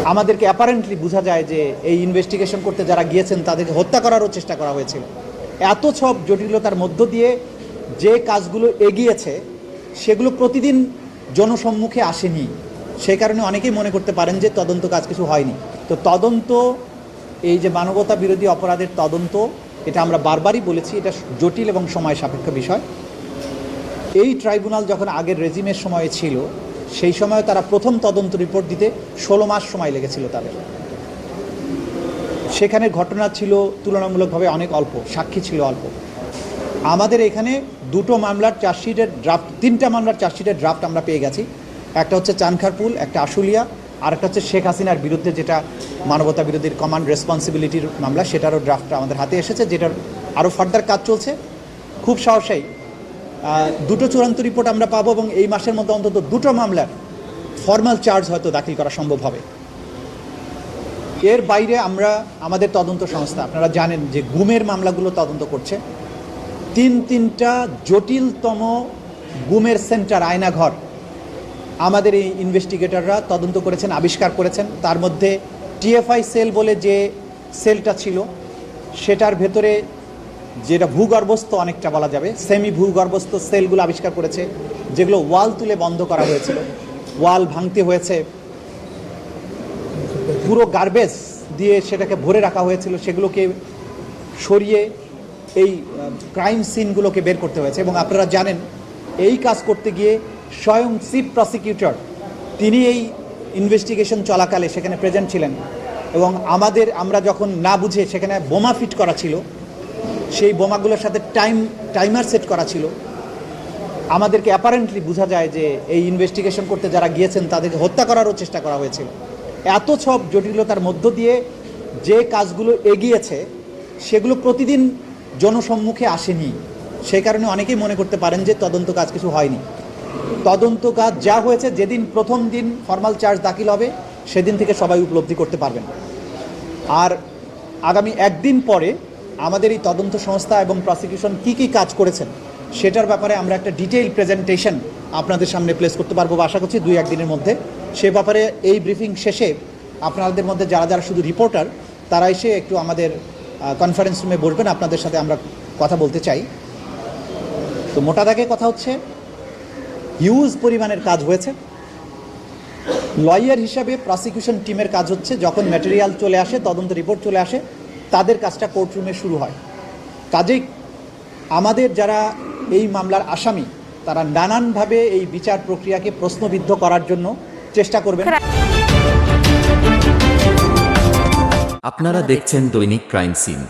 আমাদেরকে অ্যাপারেন্টলি বোঝা যায় যে এই ইনভেস্টিগেশন করতে যারা গিয়েছেন তাদেরকে হত্যা করারও চেষ্টা করা হয়েছিল। এত সব জটিলতার মধ্য দিয়ে যে কাজগুলো এগিয়েছে সেগুলো প্রতিদিন জনসম্মুখে আসেনি। সেই কারণে অনেকেই মনে করতে পারেন যে তদন্ত কাজ কিছু হয়নি। তো তদন্ত, এই যে মানবতা বিরোধী অপরাধের তদন্ত, এটা আমরা বারবারই বলেছি, এটা জটিল এবং সময় সাপেক্ষ বিষয়। এই ট্রাইব্যুনাল যখন আগের রেজিমের সময়ে ছিল, সেই সময় তারা প্রথম তদন্ত রিপোর্ট দিতে 16 মাস সময় লেগেছিল তাদের। সেখানে ঘটনা ছিল তুলনামূলকভাবে অনেক অল্প, সাক্ষী ছিল অল্প। আমাদের এখানে দুটো মামলার চার্জশিটের ড্রাফট, 3টা মামলার চার্জশিটের ড্রাফট আমরা পেয়ে গেছি। একটা হচ্ছে চানখারপুল, একটা আশুলিয়া, আর একটা হচ্ছে শেখ হাসিনার বিরুদ্ধে যেটা মানবতা বিরোধীর কমান্ড রেসপন্সিবিলিটির মামলা, সেটারও ড্রাফটটা আমাদের হাতে এসেছে, যেটার আরও ফার্দার কাজ চলছে। খুব সাহসী দুটো চূড়ান্ত রিপোর্ট আমরা পাবো এবং এই মাসের মধ্যে অন্তত দুটো মামলার ফর্মাল চার্জ হয়তো দাখিল করা সম্ভব হবে। এর বাইরে আমরা আমাদের তদন্ত সংস্থা, আপনারা জানেন যে গুমের মামলাগুলো তদন্ত করছে। তিনটা জটিলতম গুমের সেন্টার, আয়নাঘর আমাদের এই ইনভেস্টিগেটররা তদন্ত করেছেন, আবিষ্কার করেছেন। তার মধ্যে টিএফআই সেল বলে যে সেলটা ছিল, সেটার ভেতরে যেটা ভূগর্ভস্থ অনেকটা বলা যাবে, সেমি ভূগর্ভস্থ সেলগুলো আবিষ্কার করেছে, যেগুলো ওয়াল তুলে বন্ধ করা হয়েছিল, ওয়াল ভাঙতে হয়েছে, পুরো গার্বেজ দিয়ে সেটাকে ভরে রাখা হয়েছিল, সেগুলোকে সরিয়ে এই ক্রাইম সিনগুলোকে বের করতে হয়েছে। এবং আপনারা জানেন এই কাজ করতে গিয়ে স্বয়ং চিফ প্রসিকিউটর তিনি এই ইনভেস্টিগেশন চলাকালে সেখানে প্রেজেন্ট ছিলেন। এবং আমরা যখন না বুঝে সেখানে বোমা ফিট করা ছিল, সেই বোমাগুলোর সাথে টাইমার সেট করা ছিল। আমাদেরকে অ্যাপারেন্টলি বোঝা যায় যে এই ইনভেস্টিগেশন করতে যারা গিয়েছেন তাদেরকে হত্যা করারও চেষ্টা করা হয়েছিল। এত সব জটিলতার মধ্য দিয়ে যে কাজগুলো এগিয়েছে সেগুলো প্রতিদিন জনসম্মুখে আসেনি। সেই কারণে অনেকেই মনে করতে পারেন যে তদন্ত কাজ কিছু হয়নি। তদন্ত কাজ যা হয়েছে, যেদিন প্রথম দিন ফর্মাল চার্জ দাখিল হবে সেদিন থেকে সবাই উপলব্ধি করতে পারবেন। আর আগামী একদিন পরে আমাদের এই তদন্ত সংস্থা এবং প্রসিকিউশন কি কাজ করেছেন সেটার ব্যাপারে আমরা একটা ডিটেইল প্রেজেন্টেশন আপনাদের সামনে প্লেস করতে পারবো, আশা করছি 2-1 দিনের মধ্যে। সে ব্যাপারে এই ব্রিফিং শেষে আপনাদের মধ্যে যারা শুধু রিপোর্টার তারা এসে একটু আমাদের কনফারেন্স রুমে বসবেন, আপনাদের সাথে আমরা কথা বলতে চাই। তো মোটা দাগে কথা হচ্ছে, হিউজ পরিমাণের কাজ হয়েছে। লয়ার হিসাবে প্রসিকিউশন টিমের কাজ হচ্ছে, যখন ম্যাটেরিয়াল চলে আসে, তদন্ত রিপোর্ট চলে আসে, তাদের কাজটা কোর্টরুমে শুরু হয়। কাজেই আমাদের যারা এই মামলার আসামি তারা নানানভাবে এই বিচার প্রক্রিয়াকে প্রশ্নবিদ্ধ করার জন্য চেষ্টা করবেন। আপনারা দেখছেন দৈনিক ক্রাইম সিন।